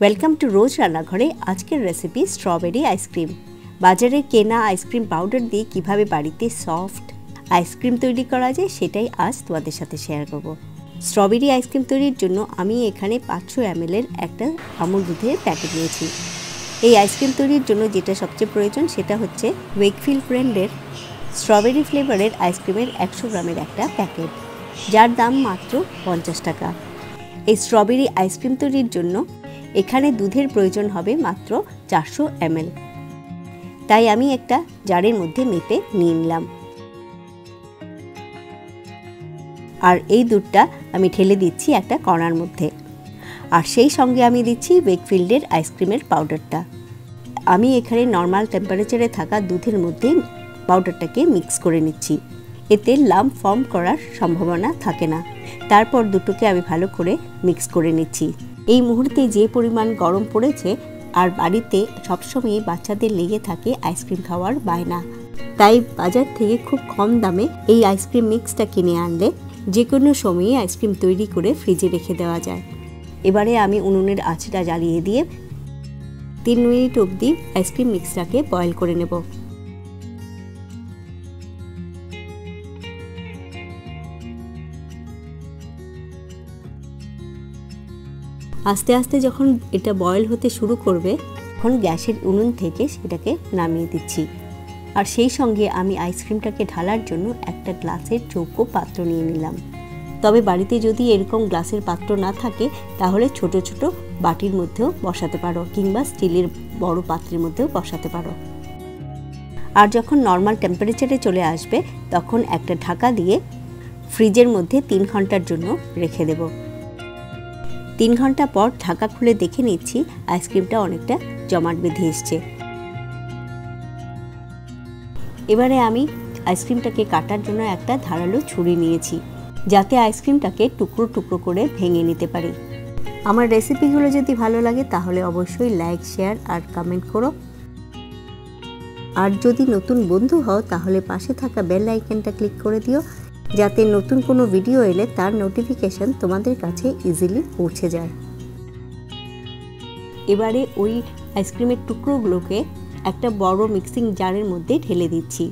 Welcome to রোজ রান্নাঘরে। আজকের recipe strawberry ice cream. বাজারে কেনা আইসক্রিম পাউডার দিয়ে কিভাবে বাড়িতে সফট আইসক্রিম তৈরি করা যায় সেটাই আজ তোমাদের সাথে শেয়ার করব। স্ট্রবেরি আইসক্রিম তৈরির জন্য আমি এখানে 500 ml এর একটা আমুল দুধের প্যাকেট নিয়েছি। এই আইসক্রিম তৈরির জন্য যেটা সবচেয়ে প্রয়োজন সেটা হচ্ছে ওয়েকফিল্ড ব্র্যান্ডের স্ট্রবেরি ফ্লেভারের আইসক্রিমের 100 গ্রামের একটা প্যাকেট, যার দাম মাত্র 50 টাকা। এই স্ট্রবেরি আইসক্রিম তৈরির জন্য এখানে দুধের প্রয়োজন হবে মাত্র 400 ml, তাই আমি একটা জারের মধ্যে মেপে নিয়ে নিলাম। আর এই দুধটা আমি ঢেলে দিচ্ছি একটা কড়ার মধ্যে, আর সেই সঙ্গে আমি দিচ্ছি ওয়েকফিল্ডের আইসক্রিমের পাউডারটা। আমি এখানে নর্মাল টেম্পারেচারে থাকা দুধের মধ্যে পাউডারটাকে মিক্স করে নিচ্ছি, এতে লাম্প ফর্ম করার সম্ভাবনা থাকে না। তারপর দুটোকে আমি ভালো করে মিক্স করে নিচ্ছি। এই মুহূর্তে যে পরিমাণ গরম পড়েছে, আর বাড়িতে সবসময় বাচ্চাদের লেগে থাকে আইসক্রিম খাওয়ার বায়না, তাই বাজার থেকে খুব কম দামে এই আইসক্রিম মিক্সটা কিনে আনলে যে কোনো সময়ে আইসক্রিম তৈরি করে ফ্রিজে রেখে দেওয়া যায়। এবারে আমি উনুনের আঁচটা জ্বালিয়ে দিয়ে 3 মিনিট অবধি আইসক্রিম মিক্সটাকে বয়েল করে নেব। আস্তে আস্তে যখন এটা বয়েল হতে শুরু করবে, তখন গ্যাসের উনুন থেকে সেটাকে নামিয়ে দিচ্ছি। আর সেই সঙ্গে আমি আইসক্রিমটাকে ঢালার জন্য একটা গ্লাসের চৌকো পাত্র নিয়ে নিলাম। তবে বাড়িতে যদি এরকম গ্লাসের পাত্র না থাকে তাহলে ছোট ছোট বাটির মধ্যেও বসাতে পারো, কিংবা স্টিলের বড় পাত্রের মধ্যেও বসাতে পারো। আর যখন নর্মাল টেম্পারেচারে চলে আসবে তখন একটা ঢাকা দিয়ে ফ্রিজের মধ্যে 3 ঘন্টার জন্য রেখে দেব। 3 ঘন্টা পর ঢাকা খুলে দেখে নিচ্ছি আইসক্রিমটা অনেকটা জমাট বেঁধে এসছে। এবারে আমি আইসক্রিমটাকে কাটার জন্য একটা ধারালো ছুরি নিয়েছি, যাতে আইসক্রিমটাকে টুকরো টুকরো করে ভেঙে নিতে পারি। আমার রেসিপিগুলো যদি ভালো লাগে তাহলে অবশ্যই লাইক, শেয়ার আর কমেন্ট করো। আর যদি নতুন বন্ধু হও তাহলে পাশে থাকা বেল আইকনটা ক্লিক করে দিও, যাতে নতুন কোনো ভিডিও এলে তার নোটিফিকেশন তোমাদের কাছে ইজিলি পৌঁছে যায়। এবারে ওই আইসক্রিমের টুকরোগুলোকে একটা বড় মিক্সিং জারের মধ্যে ঢেলে দিচ্ছি।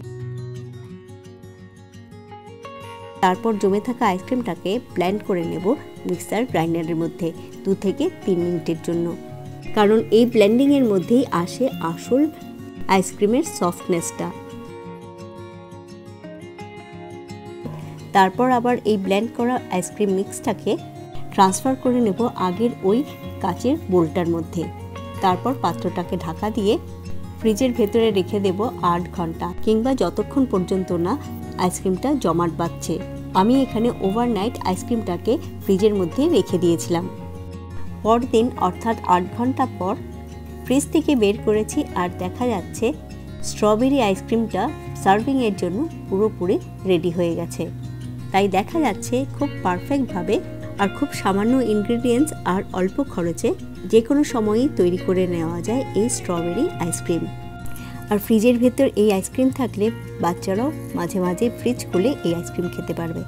তারপর জমে থাকা আইসক্রিমটাকে ব্লেন্ড করে নেব মিক্সার গ্রাইন্ডারের মধ্যে 2 থেকে 3 মিনিটের জন্য, কারণ এই ব্লেন্ডিংয়ের মধ্যেই আসে আসল আইসক্রিমের সফটনেসটা। তারপর আবার এই ব্লেন্ড করা আইসক্রিম মিক্সটাকে ট্রান্সফার করে নেব আগের ওই কাচের বোলটার মধ্যে। তারপর পাত্রটাকে ঢাকা দিয়ে ফ্রিজের ভেতরে রেখে দেব 8 ঘন্টা, কিংবা যতক্ষণ পর্যন্ত না আইসক্রিমটা জমাট বাঁধছে। আমি এখানে ওভারনাইট আইসক্রিমটাকে ফ্রিজের মধ্যে রেখে দিয়েছিলাম। পরদিন অর্থাৎ 8 ঘন্টা পর ফ্রিজ থেকে বের করেছি, আর দেখা যাচ্ছে স্ট্রবেরি আইসক্রিমটা সার্ভিংয়ের জন্য পুরোপুরি রেডি হয়ে গেছে। তাই দেখা যাচ্ছে খুব পারফেক্টভাবে আর খুব সামান্য ইনগ্রেডিয়েন্টস আর অল্প খরচে যে কোনো সময়ই তৈরি করে নেওয়া যায় এই স্ট্রবেরি আইসক্রিম। আর ফ্রিজের ভেতর এই আইসক্রিম থাকলে বাচ্চারাও মাঝে মাঝে ফ্রিজ খুলে এই আইসক্রিম খেতে পারবে।